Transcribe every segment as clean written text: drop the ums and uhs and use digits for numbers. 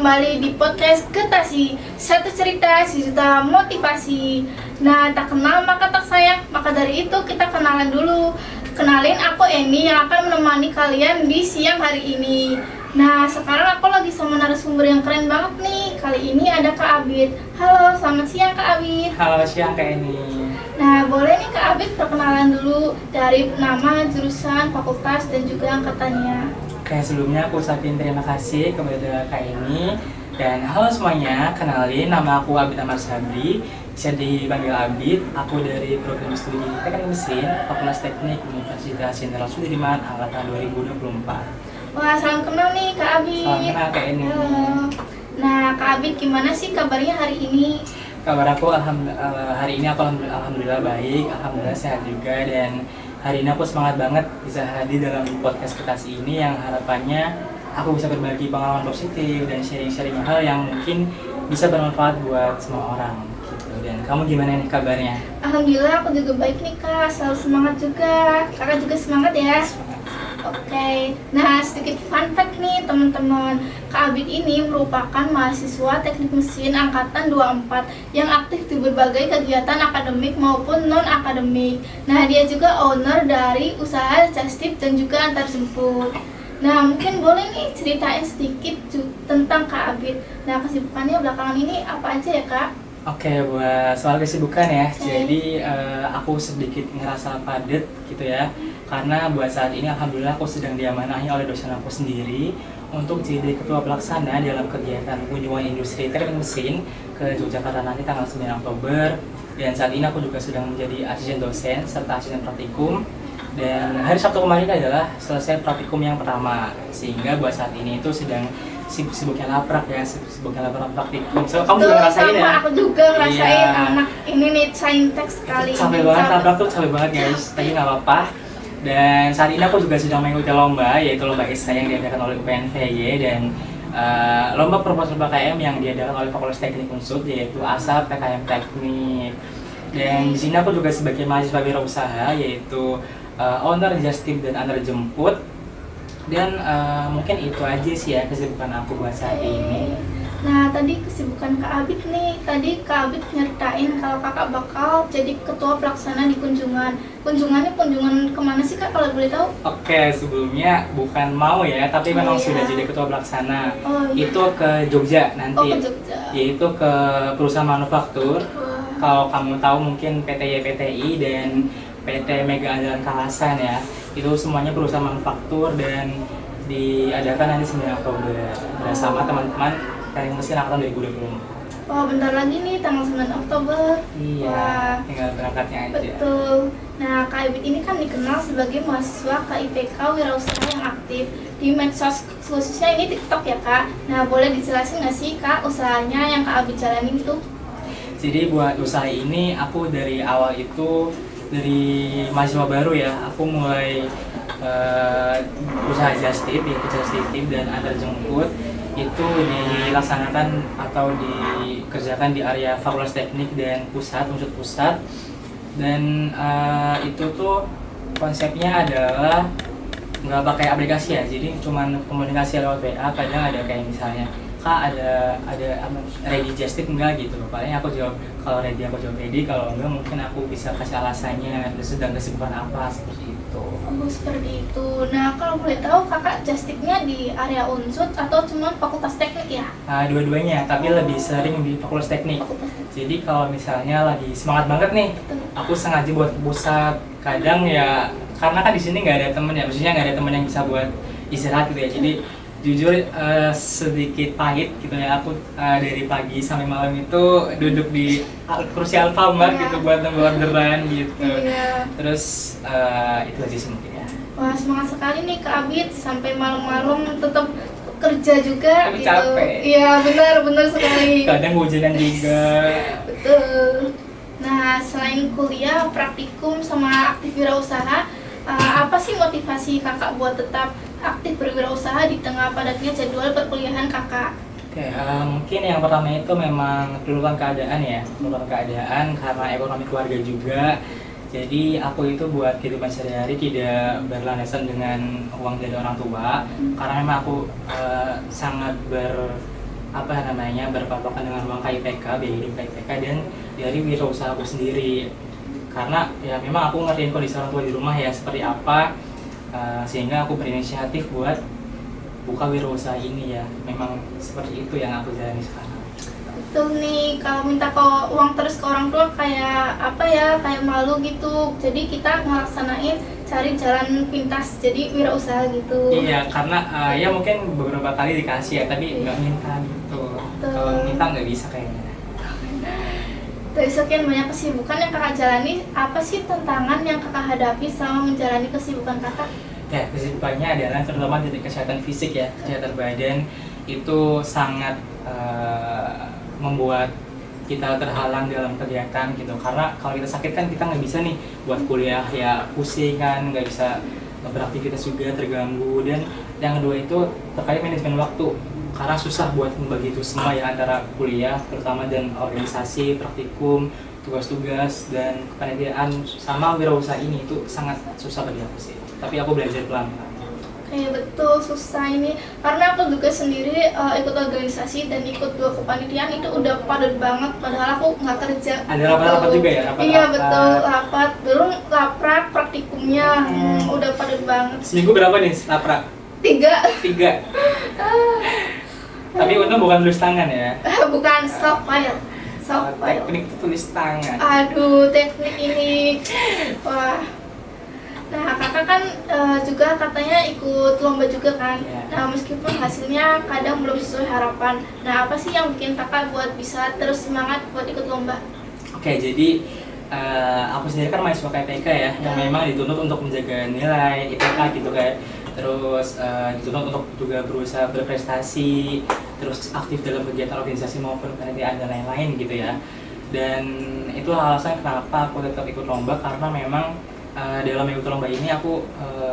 kembali di podcast Getasi, satu cerita sejuta motivasi. Nah, tak kenal maka tak sayang, maka dari itu kita kenalan dulu. Kenalin, aku Eni yang akan menemani kalian di siang hari ini. Nah, sekarang aku lagi sama narasumber yang keren banget nih. Kali ini ada Kak Abid. Halo, selamat siang Kak Abid. Halo, siang Kak Eni. Nah, boleh nih Kak Abid perkenalan dulu dari nama, jurusan, fakultas, dan juga angkatannya. Oke, sebelumnya aku ucapin terima kasih kepada Kak Eni. Dan halo semuanya, kenalin nama aku Abid Amar Sabri, bisa dipanggil Abid. Aku dari program studi Teknik Mesin, Fakultas Teknik Universitas Jenderal Sudirman, angkatan 2024. Wah, salam kenal nih Kak Abid. Salam kenal Kak Eni. Halo. Nah, Kak Abid gimana sih kabarnya hari ini? Kabar aku hari ini aku alhamdulillah baik, alhamdulillah sehat juga, dan hari ini aku semangat banget bisa hadir dalam podcast Getasi ini yang harapannya aku bisa berbagi pengalaman positif dan sharing-sharing hal yang mungkin bisa bermanfaat buat semua orang gitu. Dan kamu gimana nih kabarnya? Alhamdulillah aku juga baik nih Kak, selalu semangat juga. Kakak juga semangat ya? Oke, nah sedikit fun fact nih teman-teman. Kak Abid ini merupakan mahasiswa teknik mesin angkatan 24 yang aktif di berbagai kegiatan akademik maupun non-akademik. Nah, dia juga owner dari usaha Just Tip dan juga antar jemput. Nah, mungkin boleh nih ceritain sedikit tentang Kak Abid. Nah, kesibukannya belakangan ini apa aja ya Kak? Oke, buat soal kesibukan ya, jadi aku sedikit ngerasa padat gitu ya, karena buat saat ini alhamdulillah aku sedang diamanahi oleh dosen aku sendiri untuk jadi ketua pelaksana dalam kegiatan kunjungan industri teknik mesin ke Yogyakarta nanti tanggal 9 Oktober. Dan saat ini aku juga sedang menjadi asisten dosen serta asisten praktikum, dan hari Sabtu kemarin adalah selesai praktikum yang pertama, sehingga buat saat ini itu sedang sibuk-sibuknya laprak ya, sibuk-sibuknya laprak praktikum. So, kamu juga ngerasain ya? Aku juga ngerasain Iya. Anak ini nih saintek sekali. Capek banget, laprak tuh capek banget guys, tapi nggak apa-apa. Dan saat ini aku juga sedang mengikuti lomba, yaitu lomba ISA yang diadakan oleh UPNVY, dan lomba proposal PKM yang diadakan oleh Fakultas Teknik Unsur, yaitu ASAP PKM Teknik. Dan di sini aku juga sebagai mahasiswa wirausaha, yaitu owner Just Tip dan antar jemput. Dan mungkin itu aja sih ya kesibukan aku buat saat ini. Nah, tadi kesibukan Kak Abid nih. Tadi Kak Abid nyeritain kalau kakak bakal jadi ketua pelaksana di kunjungan. Kunjungannya kunjungan kemana sih Kak kalau boleh tahu? Oke, sebelumnya bukan mau ya, tapi memang iya. sudah jadi ketua pelaksana. Oh, iya. Itu ke Jogja nanti. Oh, ke Jogja. Yaitu ke perusahaan manufaktur. Wah. Kalau kamu tahu mungkin PT YPTI dan PT Mega Andalan Kalasan ya. Itu semuanya perusahaan manufaktur dan diadakan nanti 9 Oktober bersama teman-teman Teknik Mesin angkatan 2024. Wah, bentar lagi nih tanggal 9 Oktober. Iya, Wah. tinggal berangkatnya aja. Betul. Nah, Kak Abid ini kan dikenal sebagai mahasiswa KIPK wirausaha yang aktif di medsos, khususnya ini TikTok ya Kak. Nah, boleh dijelasin nggak sih Kak usahanya yang Kak Abid jalanin itu? Jadi buat usaha ini aku dari awal itu dari mahasiswa baru ya, aku mulai usaha Just Tip, yaitu Just Tip dan antar jemput itu dilaksanakan atau dikerjakan di area Fakultas Teknik dan unsur pusat. Dan itu tuh konsepnya adalah nggak pakai aplikasi ya, jadi cuman komunikasi lewat WA. Kadang ada kayak misalnya, Kak ada ready Just Tip enggak gitu. Paling aku jawab, kalau ready aku jawab ready, kalau enggak mungkin aku bisa kasih alasannya sedang kesibukan apa, seperti itu. Oh, seperti itu. Nah, kalau boleh tahu kakak Just Tip-nya di area Unsud atau cuma Fakultas Teknik ya? Nah, dua-duanya, tapi lebih sering di Fakultas Teknik. Fakultas Teknik. Jadi kalau misalnya lagi semangat banget nih, Betul. aku sengaja buat ke pusat. Kadang ya, karena kan di sini nggak ada temen ya, maksudnya nggak ada temen yang bisa buat istirahat gitu ya. Jadi jujur sedikit pahit gitu ya, aku dari pagi sampai malam itu duduk di kursi Alfamart gitu buat nunggu orderan gitu. Iya. Terus itu aja sih mungkin ya. Wah, semangat sekali nih Kak Abid sampai malam-malam tetap kerja juga. Tapi gitu. capek. Iya, benar sekali. Kadang hujanan juga. Betul. Nah, selain kuliah, praktikum sama aktif wirausaha, apa sih motivasi kakak buat tetap aktif berwirausaha di tengah padatnya jadwal perkuliahan kakak? Oke, mungkin yang pertama itu memang tuntutan keadaan ya, tuntutan keadaan karena ekonomi keluarga juga. Jadi aku itu buat kehidupan sehari-hari tidak berlandasan dengan uang dari orang tua, karena memang aku sangat apa namanya berpatokan dengan uang KIPK, biaya hidup KIPK dan dari wirausaha aku sendiri. Karena ya memang aku ngertiin kondisi orang tua di rumah ya seperti apa, sehingga aku berinisiatif buat buka wirausaha ini ya. Memang seperti itu yang aku jalani sekarang. Betul nih, kalau minta uang terus ke orang tua kayak apa ya, kayak malu gitu. Jadi kita ngelaksanain cari jalan pintas jadi wirausaha gitu. Iya, karena ya mungkin beberapa kali dikasih ya, tapi nggak minta gitu. Kalau minta nggak bisa kayaknya. Dari sekian banyak kesibukan yang kakak jalani, apa sih tantangan yang kakak hadapi selama menjalani kesibukan kakak? Ya, kesibukannya adalah terutama dari kesehatan fisik ya, kesehatan badan itu sangat membuat kita terhalang dalam kegiatan gitu. Karena kalau kita sakit kan kita nggak bisa nih buat kuliah ya, pusing kan, nggak bisa beraktivitas juga terganggu. Dan yang kedua itu terkait manajemen waktu, karena susah buat membagi itu semua ya antara kuliah terutama dan organisasi, praktikum, tugas-tugas dan kepanitiaan sama wirausaha ini itu sangat susah bagi aku sih. Tapi aku belajar pelan-pelan. Kayak betul susah ini karena aku juga sendiri ikut organisasi dan ikut 2 kepanitiaan itu udah padat banget padahal aku nggak kerja. Ada rapat-rapat juga ya? Rapat-rapat. Iya betul, rapat belum laprak praktikumnya udah padat banget. Seminggu berapa nih laprak? 3. Tapi untung bukan tulis tangan ya? Bukan soft file. Teknik tulis tangan. Aduh, teknik ini. Wah. Nah, kakak kan juga katanya ikut lomba juga kan. Yeah. Nah, meskipun hasilnya kadang belum sesuai harapan. Nah, apa sih yang bikin kakak buat bisa terus semangat buat ikut lomba? Oke, jadi aku sendiri kan mahasiswa KIPK ya, yang memang dituntut untuk menjaga nilai IPK gitu kan. Terus dituntut untuk juga berusaha berprestasi, terus aktif dalam kegiatan organisasi maupun kepanitiaan dan lain-lain gitu ya. Dan itu alasan kenapa aku tetap ikut lomba, karena memang dalam mengikuti lomba ini aku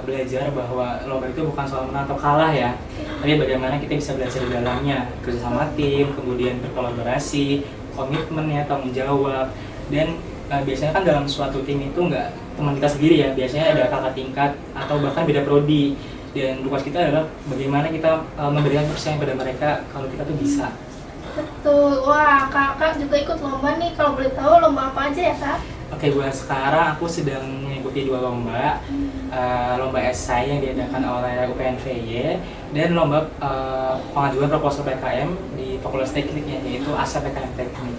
belajar bahwa lomba itu bukan soal menang atau kalah ya, tapi bagaimana kita bisa belajar di dalamnya, kerjasama tim, kemudian berkolaborasi, komitmen ya, tanggung jawab. Dan biasanya kan dalam suatu tim itu nggak teman kita sendiri ya, biasanya ada kakak tingkat atau bahkan beda prodi. Dan tugas kita adalah bagaimana kita memberikan kepercayaan pada mereka kalau kita tuh bisa. Betul. Wah, kakak juga ikut lomba nih. Kalau boleh tahu lomba apa aja ya, Kak? Oke, buat sekarang aku sedang mengikuti 2 lomba. Lomba esai yang diadakan oleh UPNVY dan lomba pengajuan proposal PKM di Fakultas Tekniknya, yaitu ASA PKM Teknik.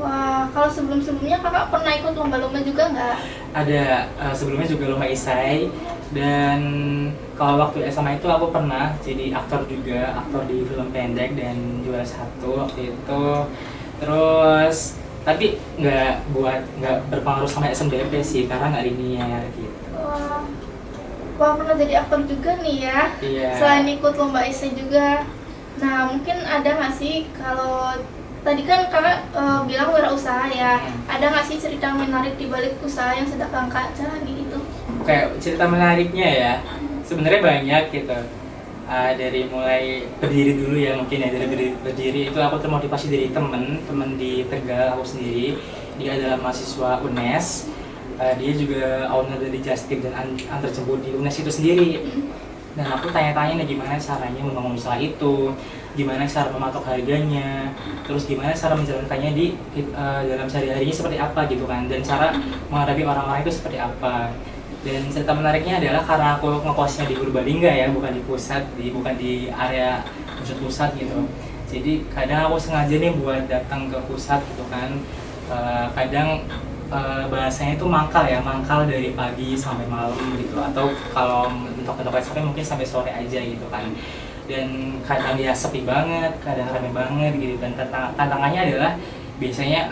Wah, kalau sebelum-sebelumnya kakak pernah ikut lomba-lomba juga nggak? Ada, sebelumnya juga lomba esai, dan kalau waktu SMA itu aku pernah jadi aktor juga, aktor di film pendek dan juara 1 waktu itu. Terus tapi nggak berpengaruh sama SMDP sih, karena nggak linear gitu. Wah, pernah jadi aktor juga nih ya. Iya. Selain ikut lomba esai juga. Nah, mungkin ada nggak sih kalau tadi kan kakak bilang wirausaha ya, ada nggak sih cerita menarik di balik usaha yang sedang kakak jalani itu? Kayak cerita menariknya ya, sebenarnya banyak gitu. Dari mulai berdiri dulu ya, mungkin ya, dari berdiri itu aku termotivasi dari temen di Tegal aku sendiri. Dia adalah mahasiswa UNES, dia juga owner dari Just Tip dan antar jemput di UNES itu sendiri. Dan aku tanya-tanya nih gimana caranya membangun usaha itu, gimana cara mematok harganya, terus gimana cara menjalankannya di dalam sehari-harinya seperti apa gitu kan, dan cara menghadapi orang-orang itu seperti apa. Dan cerita menariknya adalah karena aku ngekosnya di Purbalingga ya, bukan di pusat, bukan di area pusat gitu. Jadi kadang aku sengaja nih buat datang ke pusat gitu kan. Kadang bahasanya itu mangkal ya, mangkal dari pagi sampai malam gitu, atau kalau mentok-mentok sampai mungkin sampai sore aja gitu kan. Dan kadang ya sepi banget, kadang ramai banget gitu. Dan tantangannya adalah biasanya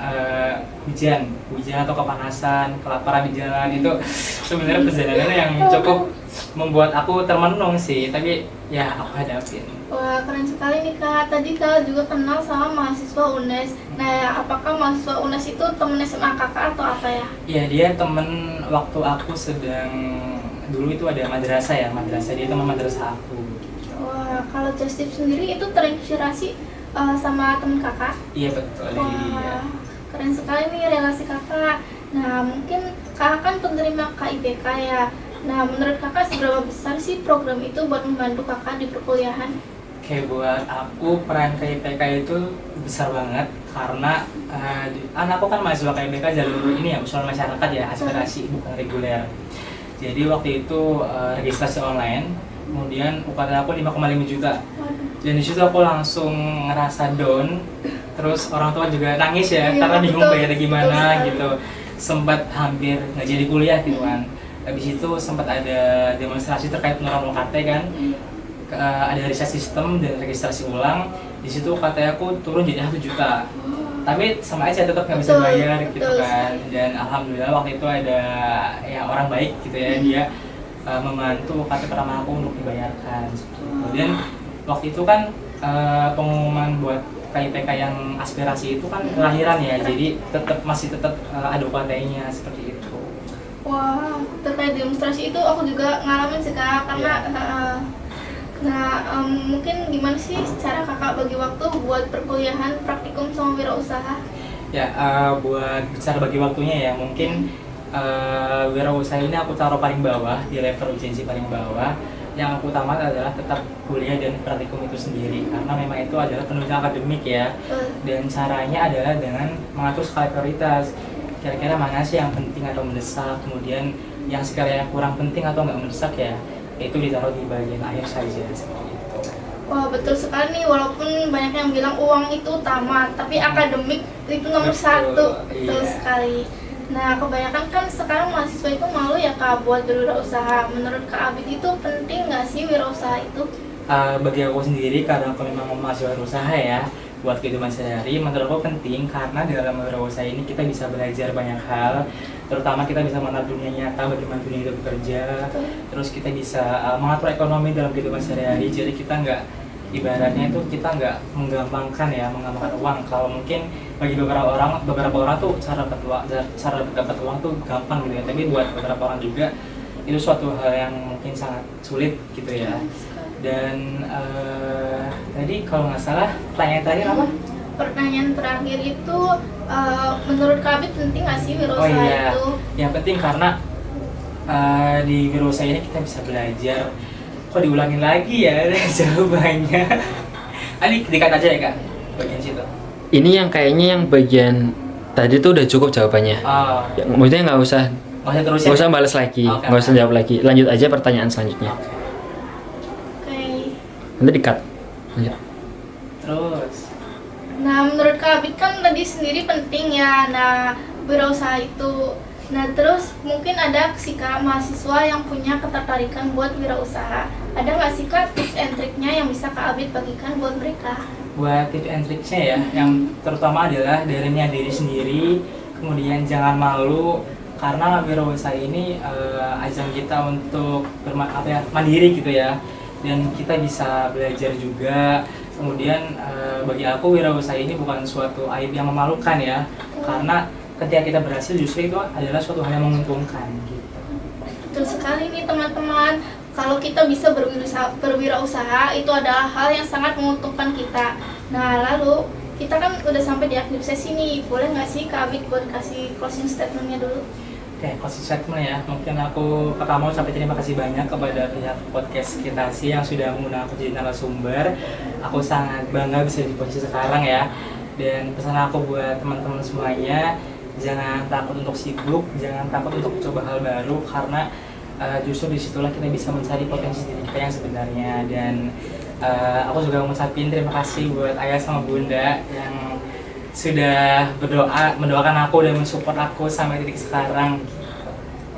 hujan atau kepanasan, kelaparan di jalan. Itu sebenarnya perjalanan yang cukup membuat aku termenung sih, tapi ya aku hadapin. Wah, keren sekali nih Kak. Tadi Kak juga kenal sama mahasiswa UNES. Nah, apakah mahasiswa UNES itu temen SMA kakak atau apa ya? Iya, dia temen waktu aku sedang, dulu itu ada madrasah ya, dia teman madrasah aku. Wah, kalau Just Tip sendiri itu terinspirasi sama temen kakak? Iya betul. Wah, iya. keren sekali nih relasi kakak. Nah, mungkin kakak kan penerima KIPK ya. Nah, menurut kakak seberapa besar sih program itu buat membantu kakak di perkuliahan? Oke, buat aku peran KIPK itu besar banget karena aku kan mahasiswa KIPK jalur ini ya, usulan masyarakat ya, aspirasi bukan reguler. Jadi waktu itu registrasi online, kemudian UKT aku 5,5 juta. Dan di situ aku langsung ngerasa down, terus orang tua juga nangis ya, Iya, karena bingung betul, bayarnya gimana betul gitu. Sempat hampir nggak jadi kuliah gitu kan. Habis itu sempat ada demonstrasi terkait penurunan UKT kan. Ada reset sistem dan registrasi ulang. Di situ UKT aku turun jadi 1 juta. Tapi sama aja tetap nggak bisa Betul, bayar gitu betul kan. sekali. Dan alhamdulillah waktu itu ada ya orang baik gitu ya, dia membantu UKT pertama aku untuk dibayarkan seperti itu. Dan waktu itu kan pengumuman buat KIPK yang aspirasi itu kan kelahiran ya, jadi masih tetap ada UKT-nya seperti itu. Wah, terkait demonstrasi itu aku juga ngalamin sih kak, karena mungkin gimana sih cara kakak bagi waktu buat perkuliahan, praktikum sama wirausaha? Ya, buat bicara bagi waktunya ya, mungkin wirausaha ini aku taruh paling bawah, di level urgensi paling bawah. Yang aku utama adalah tetap kuliah dan praktikum itu sendiri, karena memang itu adalah penunjang akademik ya. Dan caranya adalah dengan mengatur skala prioritas. Kira-kira mana sih yang penting atau mendesak, kemudian yang sekiranya kurang penting atau nggak mendesak ya, itu ditaruh di bagian akhir saja seperti itu. Wah, betul sekali nih, walaupun banyak yang bilang uang itu utama, tapi akademik itu nomor Betul, satu. Betul iya. sekali. Nah, kebanyakan kan sekarang mahasiswa itu malu ya kak buat berwirausaha. Menurut kak Abid itu penting nggak sih wirausaha itu? Bagi aku sendiri, karena aku memang mahasiswa usaha ya, buat kehidupan sehari, menurut aku penting karena di dalam wirausaha ini kita bisa belajar banyak hal, terutama kita bisa mengenal dunia nyata, bagaimana dunia itu bekerja, terus kita bisa mengatur ekonomi dalam kehidupan sehari-hari. Jadi kita nggak, ibaratnya itu kita nggak menggampangkan uang. Kalau mungkin bagi beberapa orang tuh cara dapat uang tuh gampang gitu ya, tapi buat beberapa orang juga itu suatu hal yang mungkin sangat sulit gitu ya. Dan tadi kalau nggak salah pertanyaan terakhir apa? Pertanyaan terakhir itu menurut kak Abid penting nggak sih wirausaha Oh iya, itu? yang penting karena di wirausaha ini kita bisa belajar. Kok diulangin lagi ya jawabannya? Ini dikat aja ya kak, bagian situ. Ini yang kayaknya yang bagian tadi tuh udah cukup jawabannya. Oh, Ya, maksudnya nggak usah terusin. nggak usah balas lagi, Oke. nggak usah jawab lagi. Lanjut aja pertanyaan selanjutnya. Oke. Nanti di-cut. Lanjut. Terus, Nah, menurut kak Abid kan tadi sendiri penting ya. Nah, wirausaha itu. Nah, terus mungkin ada sih kak mahasiswa yang punya ketertarikan buat wirausaha. Ada nggak sih kak tips and triknya yang bisa kak Abid bagikan buat mereka? buat tips and tricksnya ya, yang terutama adalah dari diri sendiri, kemudian jangan malu, karena wirausaha ini ajang kita untuk mandiri gitu ya, dan kita bisa belajar juga. Kemudian bagi aku wirausaha ini bukan suatu aib yang memalukan ya, karena ketika kita berhasil justru itu adalah suatu hal yang menguntungkan gitu. Betul sekali nih teman-teman. Kalau kita bisa berwirausaha itu adalah hal yang sangat menguntungkan kita. Nah, lalu kita kan udah sampai di akhir sesi nih. Boleh nggak sih Kak Abid buat kasih closing statementnya dulu? Oke, closing statement ya. Mungkin aku pertama ucapin terima kasih banyak kepada pihak podcast kita sih yang sudah mengundang aku jadi narasumber. Aku sangat bangga bisa di posisi sekarang ya. Dan pesan aku buat teman-teman semuanya, jangan takut untuk sibuk, jangan takut untuk coba hal baru, karena justru disitulah kita bisa mencari potensi diri kita yang sebenarnya. Dan aku juga mengucapin terima kasih buat ayah sama bunda yang sudah mendoakan aku dan mensupport aku sampai titik sekarang.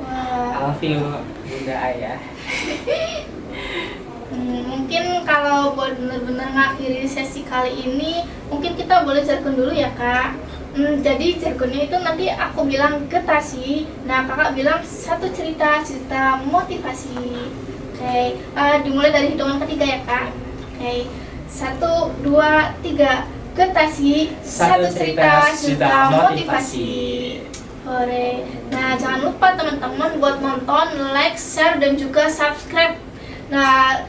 I love you bunda ayah. Mungkin kalau buat benar-benar ngakhiri sesi kali ini, mungkin kita boleh jargon dulu ya kak. Jadi jargonnya itu nanti aku bilang getasi, nah kakak bilang satu cerita motivasi. Oke, dimulai dari hitungan ketiga ya kak. Oke, 1, 2, 3. Getasi satu cerita motivasi. Hore. Nah jangan lupa teman-teman buat nonton, like, share dan juga subscribe. Nah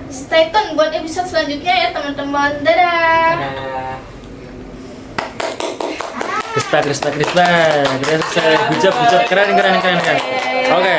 stay tune buat episode selanjutnya ya teman-teman. Dadah. Respect. Good job. Keren. Oke.